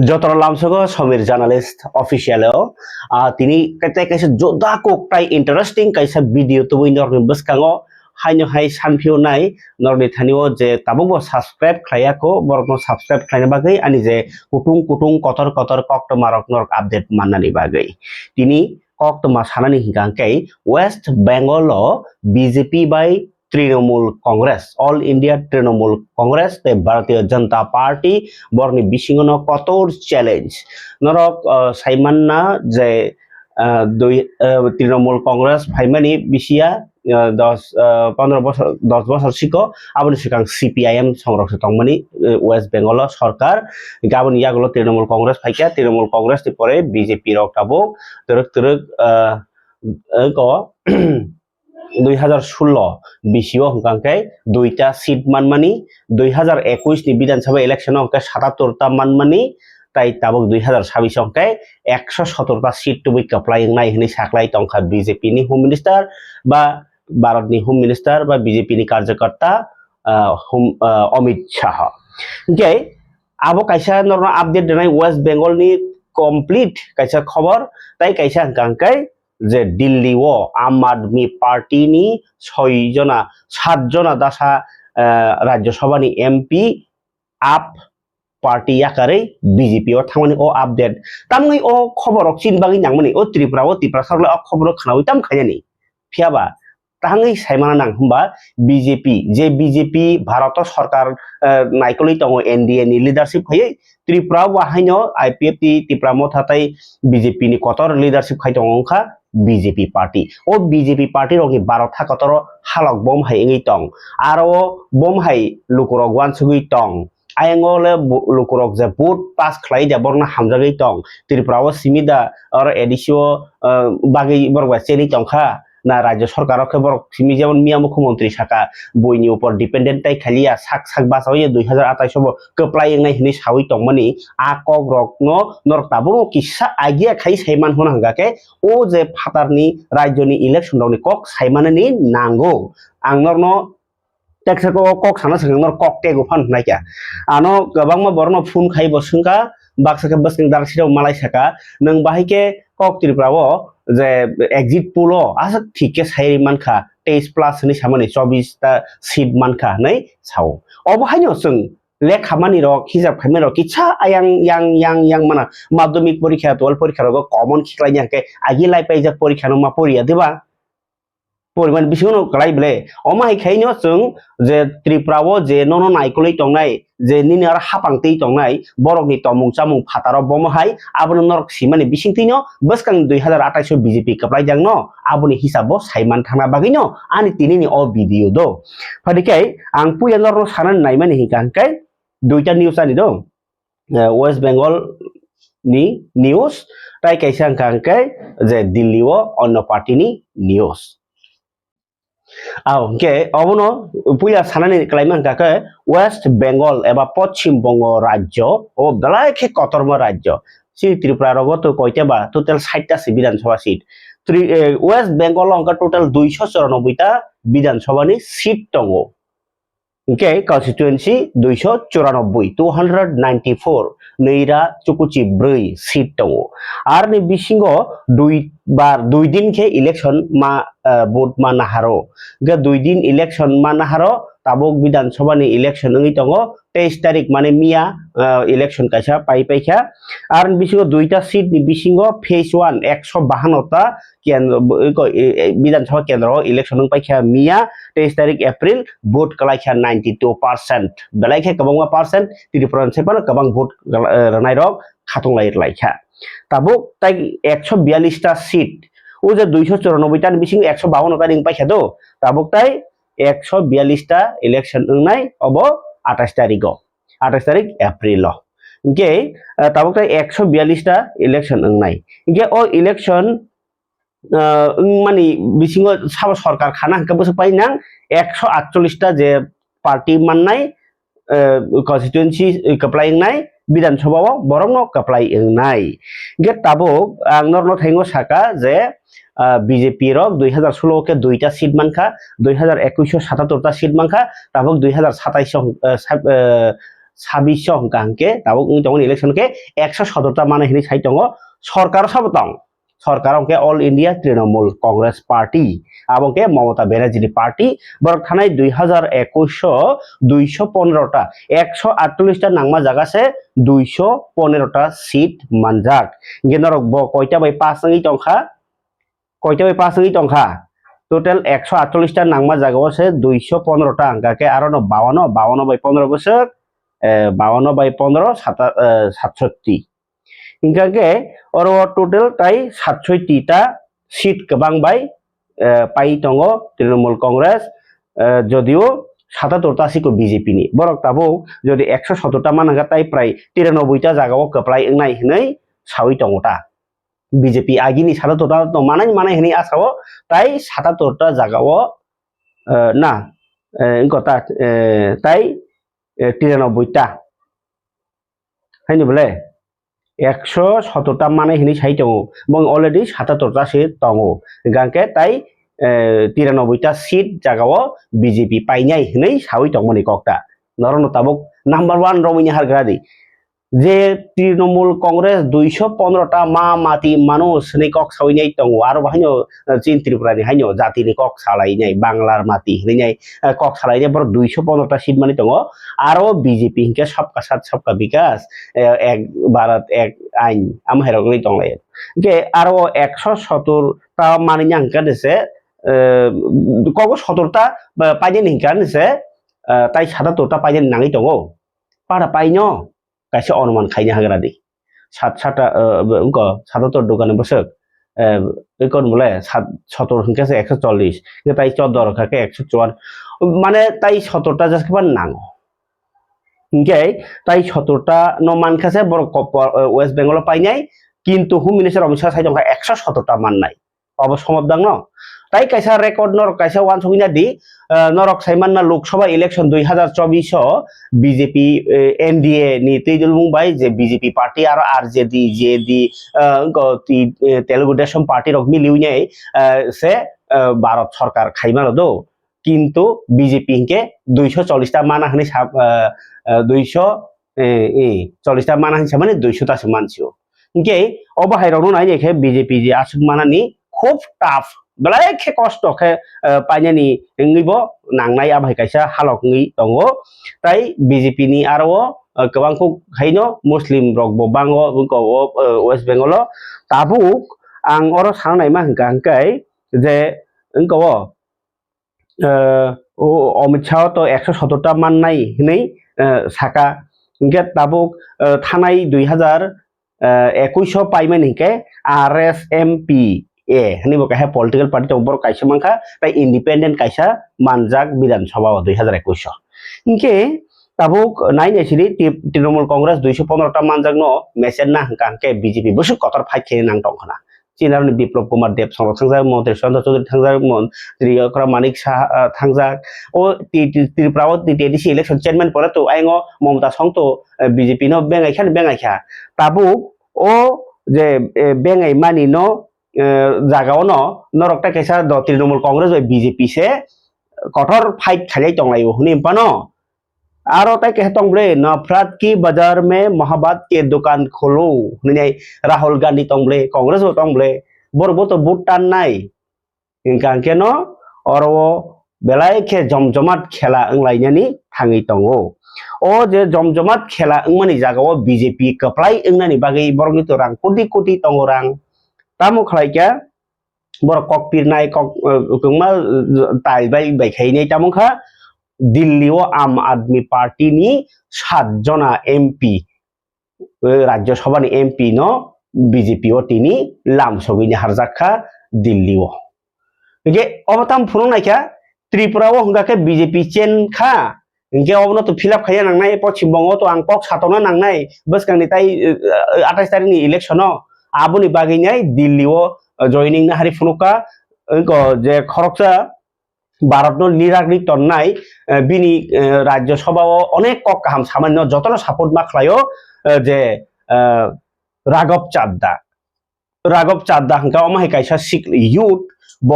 যতরা লামসগো Samir journalist অফিসিয়ালেও তিনি kaisa joda kok tai interesting kaisa video tubuin norni bwskango haino hai sanphio nai norni thanio je tabukbo subscribe khlaiyako borokno subscribe khlaina bagui ani je kutung kutung kotor kotor koktoma rok nork update mannani bagui tini koktoma sanani hingangkai West Bengal o BJP bai Trinamool Congress all India Trinamool Congress তে ভারতীয় জনতা party বরনি বিশিঙ্গন কতর challenge নরক সাইমান্না যে তৃণমূল কংগ্রেস ফাইমানি বিশিয়া 10 বছর sick আবনি সিকাং CPIM সংরক্ষিত তংমানি West Bengal সরকার গাবনি ইয়াগুলো তৃণমূল কংগ্রেস ফাইকা তৃণমূল কংগ্রেস পরে BJP rock টাবো তরক তরক ক 2016 বিসিও হংকাংকে 2টা সিট মানমানি 2021 ni বিধানসভা ইলেকশন হংকে 77টা মানমানি তাই তাবক 2026 হংকে 117টা সিট টুবি কাপ্লাই নাই হনি সাকলাই তংখা বিজেপি ni হোম মিনিস্টার বা ভারত ni হোম মিনিস্টার বা বিজেপি ni কার্যকর্তা অমিত শাহ কে আবো কাইসা নরনা আপডেট দেনাই ওয়েস্ট বেঙ্গল ni কমপ্লিট কাইসা খবর তাই কাইসা হংকাংকে যে দিল্লি ও আম আদমি পার্টি নি 7জনা দাসা রাজ্যসভানি এমপি আপ পার্টি আকারে বিজেপি ও থামানি ও আপডেট তামনি ও খবর চিনবাগি নাংমানি ও ত্রিপুরা সারলে ও খবর খানাউই তাম খাইনি ফিয়াবা তাহাঙ্গি সাইমানা নাং হম্বা বিজেপি ভারত সরকার নাইকলি দङ এনডিএ नि লিডারশিপ খাই ত্রিপুরা ওয়াহাইনো আইপিএফ টি ত্রিপুরা মথাতাই বিজেপি नि কতর লিডারশিপ খাই দङखा বিজেপি পার্টি ও বিজেপি পার্টি রঙি 12 থা কতর হালক বম হাই এঙ্গি টং আরো বম হাই লুকুরক ওয়ানসুগি টং আইঙ্গলে লুকুরক যে ভোট পাস খাই দে বরনা হামজাগি টং ত্রিপুরা ও সিমিদা আর এডিসিও বাগি বরবা চেনি টংখা না রাজ্য সরকারক বরক সিমি যেমন মিয়া মুখ্যমন্ত্রী শাখা বইনি উপর ডিপেন্ডেন্ট তাই খালিয়া সাক বাসাওয়ে 2028 কপ্লাই নাই হিনি সাউই টংমানি আ কক রকন নরতাবো কিসা আগিয়া খাই সাইমান হন হাঙ্গাকে ও যে ফাতারনি রাজ্যনি ইলেকশন রনি কক সাইমানানি নাঙ্গো আং নরন টেক্সাको কক সানা সাং নর কক টেগো ফান নাইকা আনো গবাংमा बरनो फुन खाइ बसंका बाक्साके बसकिं दारसिराव मालाय साका नों बाहायके কক ত্রিপুরাও যে এক্সিট পোল আচ্ছা ঠিককে সাইরি মানখা 23+ नि सामने 24টা সিট মানখা নাই সাও অবহাইনো जों লেখামানি রক হিসাব খাইমে রক কিছা আয়াং yang মানা মাধ্যমিক পরীক্ষা 12 পরীক্ষা রক কমন খিলাইয়াকে আগি লাই পাইজা পরীক্ষা নো মা পড়িয়া দেবা পরিমাণ বিশিনো গলাইবলে অমাই খাইনো जों যে ত্রিপুরাও যে নন নাইকলি টংনাই যে নিনি আর হাপাংতেই টংনাই বরকনি তমুং চামুং ফাতার বমহাই আবন নরক সিমানি বিসিংতিনো বসকাং 2028 বিজেপি কাপ্লাই জাংন আবনি হিসাবো সাইমান থানা বাগিনো আনি তিনিনি অ ভিডিও দো ফাদিকাই আং পুয়া নর সানান নাইমানি হিকাংকাই 2টা নিউজ আনি দো ওয়েস্ট বেঙ্গল ni নিউজ তাই কাইসা কাংকাই যে দিল্লিও অন্য পার্টি ni নিউজ আওকে অবনো পুইলা সানানি ক্লাইমান কাকে ওয়েস্ট বেঙ্গল এবা পশ্চিম বঙ্গ রাজ্য ও বেলাইকে কতর্ম রাজ্য সি ত্রিপুরা রগত কয়টা টোটাল 60টা বিধানসভা সিট ওয়েস্ট বেঙ্গল অঙ্কা টোটাল 294টা বিধানসভানি সিট দङ ओके कन्स्टिट्युएन्सी 294 नैरा चुकुची 4 सीट दङ आर नि बिसिंग दुई दिन के इलेक्शन मा भोट मा नाहारो गे 2 दिन इलेक्शन मा नाहारो ताबक विधानसभा नि इलेक्शन नङि दङ 23 तारिख माने मिया इलेक्शन काइसा पाइखा आर बिसिंग 2टा सीट नि बिसिंग फेज 1 152टा केन्द्र विधानसभा केन्द्र इलेक्शन पाइखा मिया 23 तारिख एप्रिल भोट कलाइखा 92% बेलाइखा कबांगा परसेंट 30% पर कबां भोट रनाय रक खाtung लाइखा ताबक ताइ 142टा सीट ও যে 294টা বিসিং 152টা রিং পাইখা দো তাবক তাই 142টা ইলেকশন নাই অব 28 তারিখ এপ্রিল ইনকে তাবক তাই 142টা ইলেকশন নাই ইনকে ও ইলেকশন মানে বিসিং সাব সরকার খানা হাঙ্কা বসে পাই না 148টা যে পার্টি মাননাই কনস্টিটুয়েন্সি কাপ্লাই নাই বিধানসভাও বরং কাপ্লাই নাই ইনকে তাবক আং নরন থাইঙ্গ সাকা যে বিজেপি রক 2016 के 2টা seat মানখা 2021 77টা seat মানখা তাবক 2027 26 hingka hingke tabuk wngwi tongo election ke 117 mana hini sai tongo sorkar sabo tong সরকার অঙ্কে all India Trinamool Congress party আবংকে মমতা ব্যানার্জি পার্টি বরক থানায় 2021 215টা 148টা নাংমা জায়গাছে 215টা সিট মানজাক গেনরক ব কয়টা বাই 5 নgi টংখা কয়টা বাই 5 নgi টংখা টোটাল 148টা নাংমা জায়গা আছে 215টা আঙ্কাকে আর 52 বাই 15 বছর 52 বাই 15 67 ইনকাকে और टोटल ताई 67टा सीट गोबां बाय पाई दंगो तृणमूल कांग्रेस जदिও 77টা सिटखौ बीजेपी नि बरक ताबो जदि 117टा मानगा ताई प्राय 93टा जागाव कप्लाय नाय हनै सावि दंगोटा बीजेपी आगिनि 77टा मानाय हनै आसाव ताई 77टा जागाव ना इनकता ताई 93टा हायनि बले 117টা মানে হিনি সাই দङ এবং অলরেডি 77টা সিট দङ গাंके তাই 93টা সিট জাগাও বিজেপি পাইনাই হিनै সাই দङमनि ককটা নরন তাবক নাম্বার 1 রমিনি হারগ্রাদি যে তৃণমূল কংগ্রেস 215টা মা মাতি মানুষ नि কক সাইনাই দङ আর বাহিনো চিন ত্রিপুরানি হাইনো জাতিनि কক সালাইনাই বাংলার মাতি হিनै কক সালাইনাই বড় 215টা সিট মানে দङ আরো বিজেপি হিনকে सबका साथ सबका विकास एक भारत एक आइन आम हेरगनि दंलाय के आरो 117टा मानि नांका देसे कगो 17टा पाइजेन हिंका देसे ताई 77टा पाइजेन नाङै दङ पारा पाइनो कासे अनुमान खाइनो हाग्रादि 7टा उनको 77 दकाने बसक एकन बोले 17 हिंका 140 के ताई 14 रखाके 154 माने ताई 17टा जसके नाङो हिंके ताई 17टा न मानखासे बर वेस्ट बेंगल पाइनाय किन्तु होम मिनिस्टार अमित शाह साइ दंखा 117टा माननाय अब समबदां न ताई कायसा रेकर्ड नरक कायसा वान सगिना दि नरक साइमानना लोकसभा इलेक्शन 2024 बीजेपी एनडीए नि तैजल मुंबाई जे बीजेपी पार्टी आरो RJD JD Telugu Desam party रक मिलिउनाय से भारत सरकार खाइमानो दो किन्तु बीजेपी हिंके 240टा माना हनै 240टा माना हिंसा माने 200टासो मानसियो हिंके अबाहायरावनो नायनायखे बीजेपी जे आसुक मानानि खूब टाफ बलायखे कष्ट खे पाइनानि इंगिबो नांनाय आबाहाय कायसा हालकनि दङो ताई बीजेपी नि आरो गोबांखौ खायनो मुस्लिम रकबो बाङो वेस्ट बेंगल ताबुक आं अर सानाय मा हंकाय जे इंको अमित शाह तो 117टा माननाय हनै साका इनके ताबुक थानाय 2021 पाइमेन हिंके आरएसएमपी ए हनिबो काहे पॉलिटिकल पार्टी तो बर कायसा मानखा ताई इंडिपेंडेंट कायसा मानजाक विधानसभा 2021 इनके ताबुक नायनायसिरि तृणमूल कांग्रेस 215टा मानजाक न मेसेज ना हंकाके बीजेपी बसु कतर फाइट खेने नां दंखना चिनारनि बिप्लव कुमार देव संरक्षण मंत्री सन्त चौधरी थांजाक मंत्री मानिक शाह थांजाक ओ त्रिपुरा टीटीसी इलेक्शन चेयरमैन परे तो आइंगो ममता संत बीजेपी नो बेंगाइखा ताबुक ओ जे बेंगाइ मानि नो जागाव न नरकटा कैसा तृणमूल कांग्रेस बीजेपी से कठोर फाइट खाली दंलायो हुनि पानो आरो ताई कहतों ब्ले नफरत की बाजार में मोहब्बत के दुकान खोलो नहीं राहुल गांधी तोंबले कांग्रेस तोंबले बरबो तो बुट टाननाय इनका के न और वो बेलाय के जमजमात खेला अंलायनानि थाङै दङो ओ जे जमजमात खेला अंमानि जागाव बीजेपी कप्लाय अंनानि बागै बरगि तो रां कोटि कोटि दङ रां तामु खलायका बर कक पिरनाय कक गंमा ताइबाय बायखायनाय तामुखा दिल्ली आम आदमी पार्टी नि 7 जना एमपी राज्यसभा नि एमपी नो बीजेपी तिनि लामसगिनि हारजाखा दिल्ली इनके अबताम फुनो नायखा त्रिपुरा हंगाके बीजेपी चेन खा इनके अबनो तो फिलअप खाया नांनाय पश्चिम बंग तो आं पक सातनो नांनाय बसकांनि ताई 28 तारिख नि इलेक्शन आबुनि बागैनाय दिल्ली जॉइनिंग ना हारि फुनुका इनको जे खरकसा भारत निरागनि तन्नाय बिनि राज्यसभा अनेक कक गाहाम सामान्य जतन सापर्ट मा खालायो जे राघव चाद्दा हंका अमाय कायसा सिक यूथ ब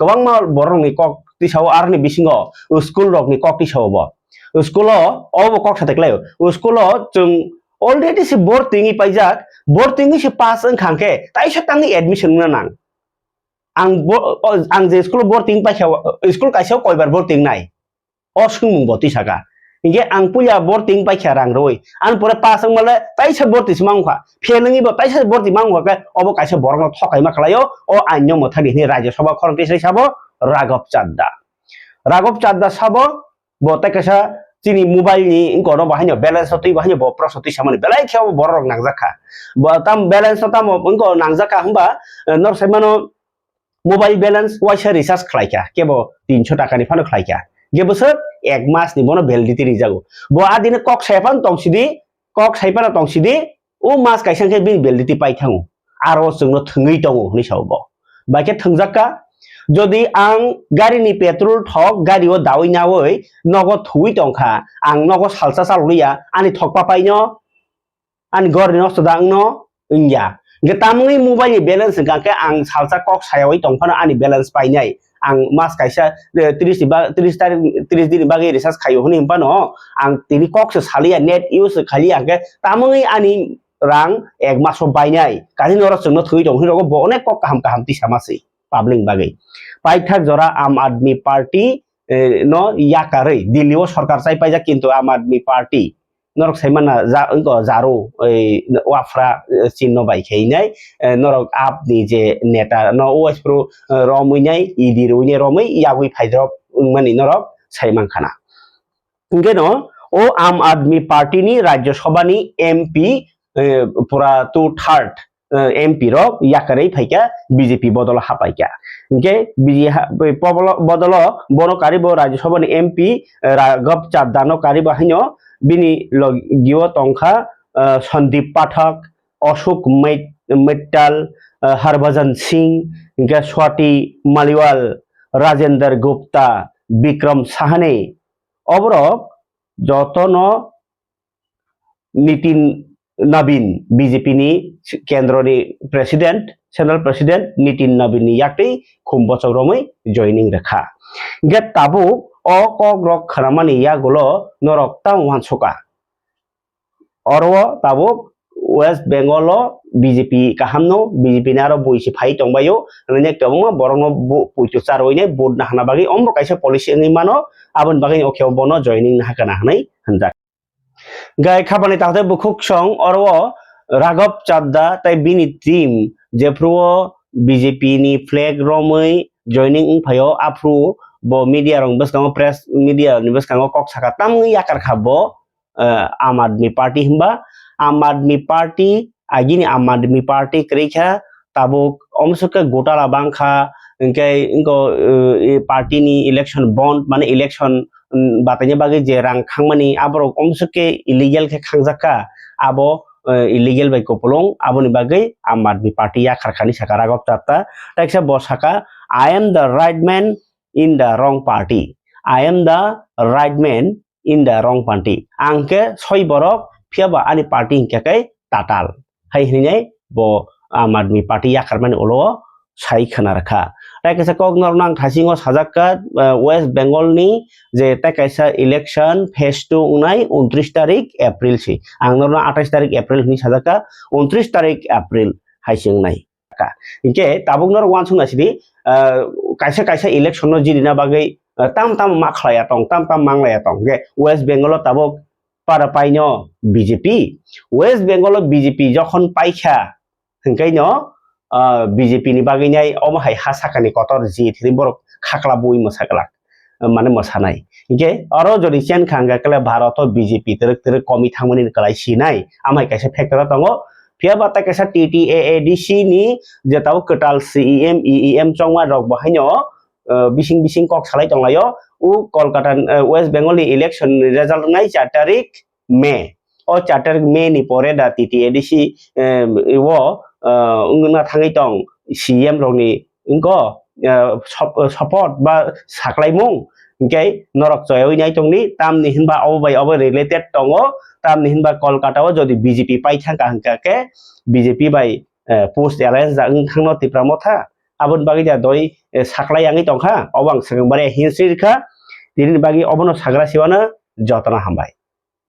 गोबां मा बरनि कक तिसाव आरनि बिसिङाव स्कुल रकनि कक तिसाव ब स्कुलाव अब कक साथेक्लाय स्कुलाव जों अलरेडी से बोर्डिंग पाइजाक बोर्डिंग से पास ओंखांखे ताइसा तांनि एडमिशन नां आं जे स्कुल बोर्डिंग पाइखाव स्कुल काइसाव कयबार बोर्डिंग नाय अ सोंमुं बति साका इंगे आं पुया बोर्डिंग पाइखा रां रोय आं परे पास माले ताइसा बोर्डिंग मांखा फेलंगी बो ताइसा बोर्डिंग मांखा के अब काइसा बरन थकाय मा खालायो अ आइनो मथानि राज्य सभा खरंतिसै साबो राघव चाद्दा साबो बो ताइसा चिनी मोबाइल नि इंको बाहायनो बैलेंस तै बाहायनो बो प्रसति सामने बेलाय खेव बरक नांजाखा बो ताम बैलेंस ताम इंको नांजाखा हबा नर साइमानो मोबाइल बैलेंस वाइसा रिचार्ज खालायखा केबो 300 टाका नि फानो खालायखा गेबोसो एक मास नि बनो वैलिडिटी रिजागो बो आदिनो कक साइफान तंसिदि ओ मास काइसांखे बिन वैलिडिटी पाइथांगो आरो जोंनो थंगै दङ नि सावबो बाके थंजाका जदि आं गारि नि पेट्रोल ठक गारियाव दावै नावै नगद थुई दंखा आं नगद सालसा सालुया आनि थकपा पाइनो आनि गरनि नस्त दांनो इंया गेतामनि मोबाइल बैलेंस गाके आं सालसा कक सायावै दंफानो आनि बैलेंस पाइनाय आं मास काइसा 30 दिन बागे रिचार्ज खायो हनि हम्पानो आं तिनि कक से सालिया नेट यूज खालि आके तामनि आनि रां एक मासो बायनाय काजि नरा जोंनो थुई दं हिरगो बो अनेक कक काम तिसामासै पाब्लिक बागे पाइथाक जरा आम आदमी पार्टी न याकारै दिल्ली सरकार चाइ पाइजा किन्तु आम आदमी पार्टी नरक साइमाना जा इंको जारो वाफ्रा चिन्ह बाइखैनाय नरक आपनि जे नेता न ओएस प्रो रमैनाय इदि रोइने रमै यागुइ फाइद्रब माने नरक साइमान खाना इंगेनो ओ आम आदमी पार्टी नि राज्य सभा नि एमपी पुरा 2/3 एमपी रो याकारै फाइका बीजेपी बदल हापाइका इंके बदल बनो कारिबो राज्य सभा नि एमपी राघव चाद्दानो कारिबो हाइनो बिनी लगियो तंखा संदीप पाठक अशोक मित्तल हरभजन सिंह इंके स्वाति मालिवाल राजेंद्र गुप्ता विक्रम साहने अबरक जतन नितिन नवीन बीजेपी नि केंद्र नि प्रेसिडेंट सेंट्रल प्रेसिडेंट नितिन नवीन नि याक्ति खुम बचौ रमै जॉइनिंग रेखा गे ताबु अ कक रक खरामानि यागुलो नरक तां वानसका अरव ताबु वेस्ट बेंगल बीजेपी काहामनो बीजेपी नारो बुइसि फाइ तंबायो ने तबमा बरनो पुइतु चारवइने बोर्ड ना हाना बागै अम्ब काइसे पॉलिसी नि मानो आबन बागै ओखेव बनो जॉइनिंग ना हाकना हानै हनजा गाय खाबानि ताहते बुखुक सं अरव राघव चाद्दा ताइ बिनि टीम जेफ्रो बीजेपी नि फ्लैग रमै जॉइनिंग फायो आफ्रु बो मीडिया रंग बसकांगो प्रेस मीडिया नि बसकांगो कक साका तामंग याकार खाबो आम आदमी पार्टी हम्बा आम आदमी पार्टी आगिनि आम आदमी पार्टी क्रेखा ताबो अमसुके गोटाला बांखा इनके इनको पार्टी नि इलेक्शन बॉन्ड माने इलेक्शन बातैने बागै जे रां खांमानि आबरो अमसुके इलीगल के खांजाका आबो इलीगल बाय कोपलंग आबोनि बागै आम आदमी पार्टी या खारखानि साका राघव चाद्दा ताइसा बसाका I am the right man in the wrong party. I am the right man in the wrong party. Angke soi borok fiaba ani party hingke kai tatal. Hai hinai bo Aam Aadmi Party yakarmani olo sai khana rakha. Tai kaisa kok nang thasingo sajaka West Bengal ni je tai kaisa election phase 2 unai 29 tarik April si. Ang norna 28 tarik April ni sajaka 29 tarik April hai sing nai. Inke tabung nor wan sung asidi kaisa kaisa election no jidina bagai tam maklaya tong tam manglaya tong ge West Bengal tabok para paino BJP West Bengal BJP jokhon paikha hingkaino BJP ni bagai nai omahai hasakani kotor ji thiri borok khakla bui mosaklak মানে mosanai inke aro jodi chen khanga kala bharat BJP tere komi thangmani kalai sinai amai kaisa factor tongo फियाबा ताकेसा TTAADC नि जेताव कटाल CEM EEM चंगवा रक बहायनो बिसिं कक सालाय दंलायो उ Kolkata waste Bengal नि election result नाय 4 तारिख मे ओ 4 तारिख मे नि परे दा TTAADC वो उंगना थाङै दं CEM रनि इंको सपोर्ट बा साख्लायमुं इंके नरक जयoi नाय तंगनि तामनि हिनबा अब रिलेटेड दंगो तामनि हिनबा कलकाता जदि बीजेपी पाइथांका हंकाके बीजेपी बाय पोस्ट एलायंस जा थांनो तिप्रामथा आबन बागै दा दय साख्लायांगै दंखा अबां सगंबारे हिनस्रिखा दिनि बागै अबनो साग्रा सिवानो जतना हामबाय।